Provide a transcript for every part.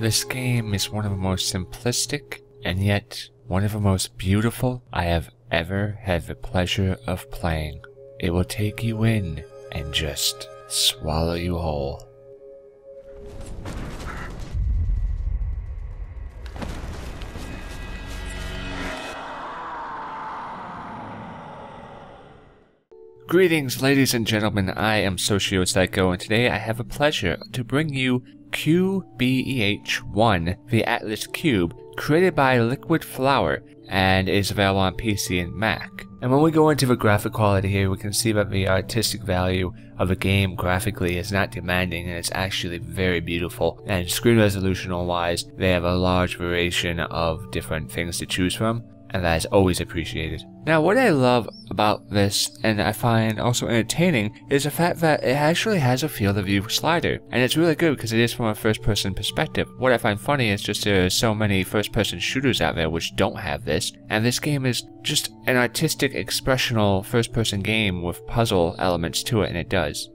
This game is one of the most simplistic and yet one of the most beautiful I have ever had the pleasure of playing. It will take you in and just swallow you whole. Greetings, ladies and gentlemen, I am SocioPsycho, and today I have the pleasure to bring you Qbeh-1, the Atlas Cube, created by Liquid Flower, and is available on PC and Mac. And when we go into the graphic quality here, we can see that the artistic value of the game graphically is not demanding, and it's actually very beautiful. And screen resolution wise, they have a large variation of different things to choose from, and that is always appreciated. Now, what I love about this, and I find also entertaining, is the fact that it actually has a field of view slider, and it's really good because it is from a first-person perspective. What I find funny is just there are so many first-person shooters out there which don't have this, and this game is just an artistic, expressional first-person game with puzzle elements to it, and it does.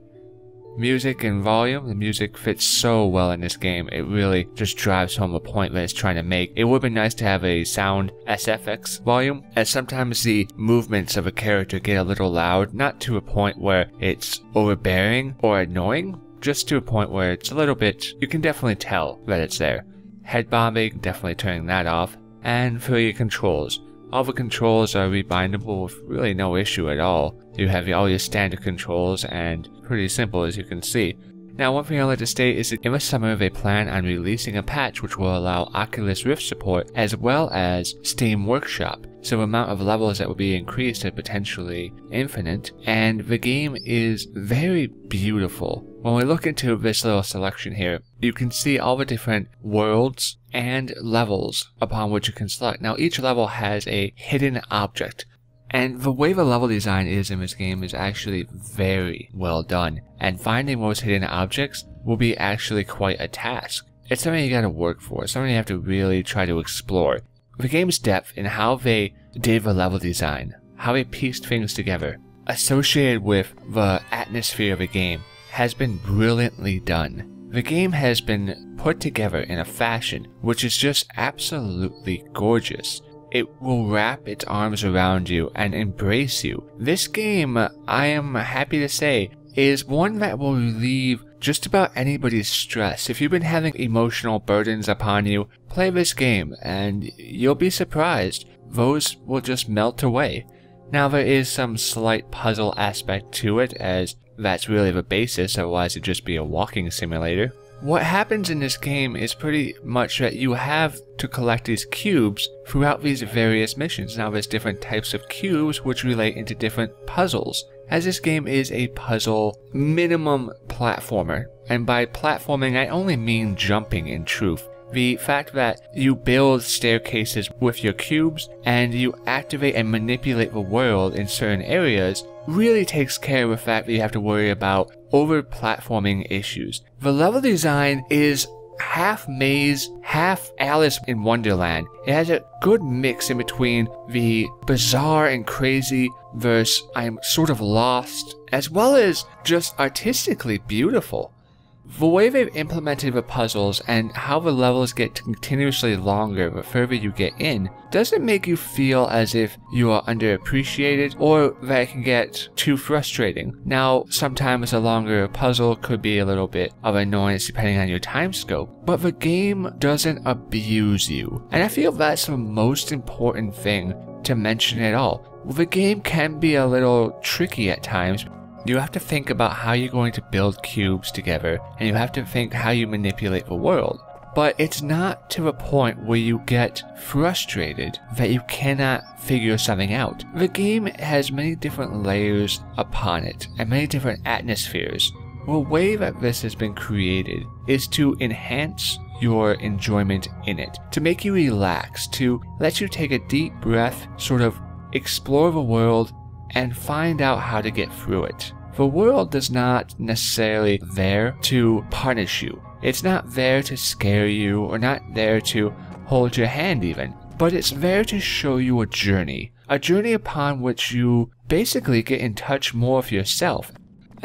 Music and volume, the music fits so well in this game. It really just drives home the point that it's trying to make. It would be nice to have a sound SFX volume, as sometimes the movements of a character get a little loud, not to a point where it's overbearing or annoying, just to a point where it's a little bit, you can definitely tell that it's there. Head bobbing, definitely turning that off. And for your controls, all the controls are rebindable with really no issue at all. You have all your standard controls, and pretty simple as you can see. Now, one thing I'd like to state is that in the summer they plan on releasing a patch which will allow Oculus Rift support as well as Steam Workshop, so the amount of levels that will be increased are potentially infinite, and the game is very beautiful. When we look into this little selection here, you can see all the different worlds and levels upon which you can select. Now, each level has a hidden object, and the way the level design is in this game is actually very well done, and finding those hidden objects will be actually quite a task. It's something you gotta work for, something you have to really try to explore. The game's depth in how they did the level design, how they pieced things together, associated with the atmosphere of the game, has been brilliantly done. The game has been put together in a fashion which is just absolutely gorgeous. It will wrap its arms around you and embrace you. This game, I am happy to say, is one that will relieve just about anybody's stress. If you've been having emotional burdens upon you, play this game and you'll be surprised. Those will just melt away. Now, there is some slight puzzle aspect to it, as that's really the basis, otherwise it'd just be a walking simulator. What happens in this game is pretty much that you have to collect these cubes throughout these various missions. Now, there's different types of cubes which relate into different puzzles, as this game is a puzzle minimum platformer. And by platforming, I only mean jumping in truth. The fact that you build staircases with your cubes and you activate and manipulate the world in certain areas really takes care of the fact that you have to worry about over-platforming issues. The level design is half maze, half Alice in Wonderland. It has a good mix in between the bizarre and crazy versus I'm sort of lost, as well as just artistically beautiful. The way they've implemented the puzzles and how the levels get continuously longer the further you get in doesn't make you feel as if you are underappreciated or that it can get too frustrating. Now, sometimes a longer puzzle could be a little bit of annoyance depending on your time scope, but the game doesn't abuse you. And I feel that's the most important thing to mention at all. The game can be a little tricky at times. You have to think about how you're going to build cubes together, and you have to think how you manipulate the world. But it's not to a point where you get frustrated that you cannot figure something out. The game has many different layers upon it, and many different atmospheres. The way that this has been created is to enhance your enjoyment in it, to make you relax, to let you take a deep breath, sort of explore the world, and find out how to get through it. The world is not necessarily there to punish you. It's not there to scare you or not there to hold your hand even, but it's there to show you a journey upon which you basically get in touch more with yourself.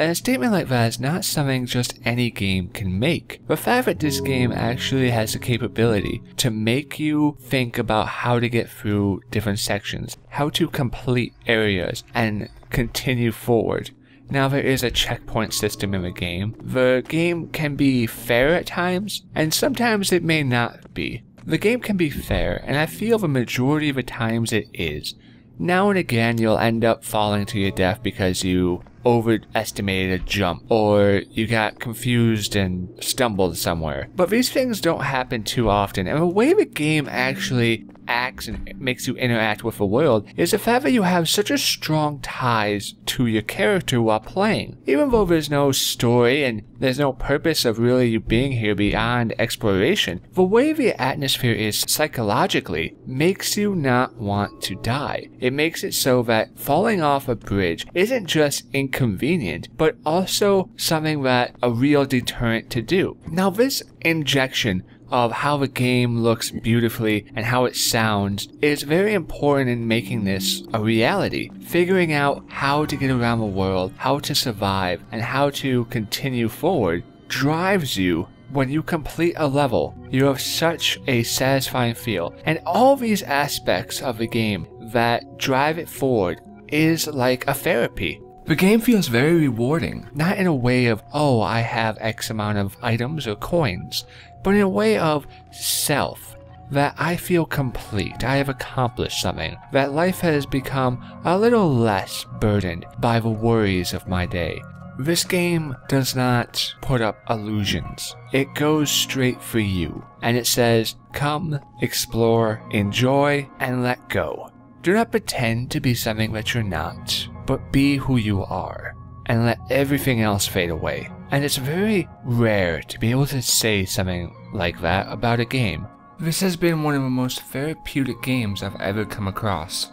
And a statement like that is not something just any game can make. The fact that this game actually has the capability to make you think about how to get through different sections, how to complete areas, and continue forward. Now there is a checkpoint system in the game. The game can be fair at times, and sometimes it may not be. The game can be fair, and I feel the majority of the times it is. Now and again you'll end up falling to your death because you overestimated a jump, or you got confused and stumbled somewhere. But these things don't happen too often, and the way the game actually acts and makes you interact with the world is the fact that you have such a strong ties to your character while playing. Even though there's no story and there's no purpose of really you being here beyond exploration, the way the atmosphere is psychologically makes you not want to die. It makes it so that falling off a bridge isn't just inconvenient, but also something that a real deterrent to do. Now this injection of how the game looks beautifully and how it sounds is very important in making this a reality. Figuring out how to get around the world, how to survive, and how to continue forward drives you. When you complete a level, you have such a satisfying feel, and all these aspects of the game that drive it forward is like a therapy. The game feels very rewarding, not in a way of, oh, I have X amount of items or coins, but in a way of self, that I feel complete, I have accomplished something, that life has become a little less burdened by the worries of my day. This game does not put up illusions. It goes straight for you, and it says, come, explore, enjoy, and let go. Do not pretend to be something that you're not, but be who you are, and let everything else fade away. And it's very rare to be able to say something like that about a game. This has been one of the most therapeutic games I've ever come across.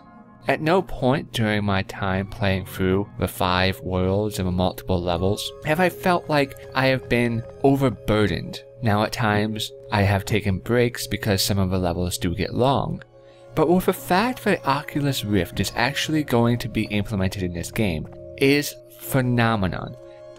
At no point during my time playing through the 5 worlds and the multiple levels have I felt like I have been overburdened. Now at times I have taken breaks because some of the levels do get long. But with the fact that Oculus Rift is actually going to be implemented in this game is phenomenon.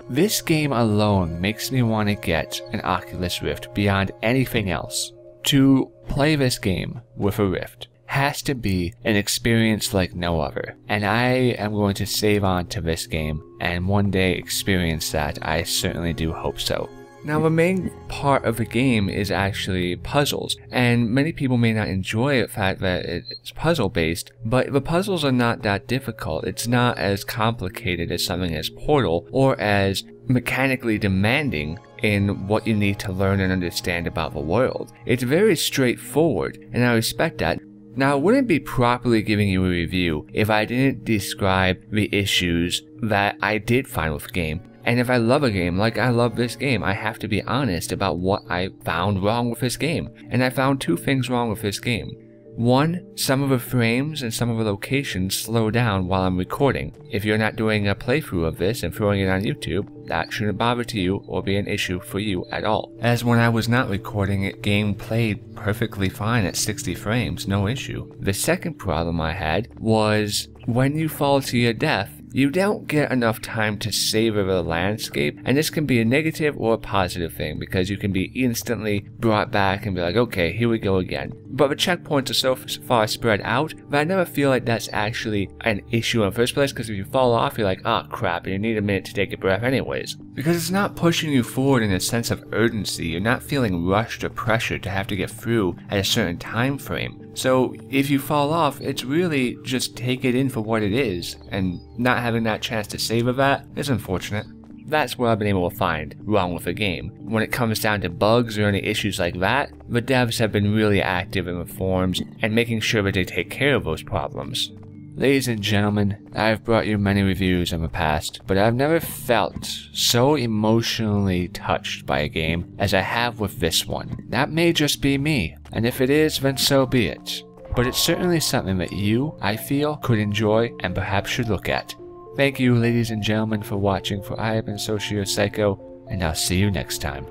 This game alone makes me want to get an Oculus Rift beyond anything else. To play this game with a Rift has to be an experience like no other, and I am going to save on to this game and one day experience that. I certainly do hope so. Now the main part of the game is actually puzzles, and many people may not enjoy the fact that it's puzzle based, but the puzzles are not that difficult. It's not as complicated as something as Portal, or as mechanically demanding in what you need to learn and understand about the world. It's very straightforward, and I respect that. Now, I wouldn't be properly giving you a review if I didn't describe the issues that I did find with the game. And if I love a game like I love this game, I have to be honest about what I found wrong with this game. And I found 2 things wrong with this game. 1, some of the frames and some of the locations slow down while I'm recording. If you're not doing a playthrough of this and throwing it on YouTube, that shouldn't bother to you or be an issue for you at all. As when I was not recording it, game played perfectly fine at 60 frames, no issue. The second problem I had was when you fall to your death, you don't get enough time to savor the landscape, and this can be a negative or a positive thing because you can be instantly brought back and be like, okay, here we go again. But the checkpoints are so far spread out that I never feel like that's actually an issue in the first place, because if you fall off, you're like, oh crap, and you need a minute to take a breath anyways. Because it's not pushing you forward in a sense of urgency, you're not feeling rushed or pressured to have to get through at a certain time frame. So if you fall off, it's really just take it in for what it is, and not having that chance to savor that is unfortunate. That's what I've been able to find wrong with the game. When it comes down to bugs or any issues like that, the devs have been really active in the forums and making sure that they take care of those problems. Ladies and gentlemen, I've brought you many reviews in the past, but I've never felt so emotionally touched by a game as I have with this one. That may just be me, and if it is, then so be it. But it's certainly something that you, I feel, could enjoy and perhaps should look at. Thank you, ladies and gentlemen, for watching, for I have been SocioPsycho, and I'll see you next time.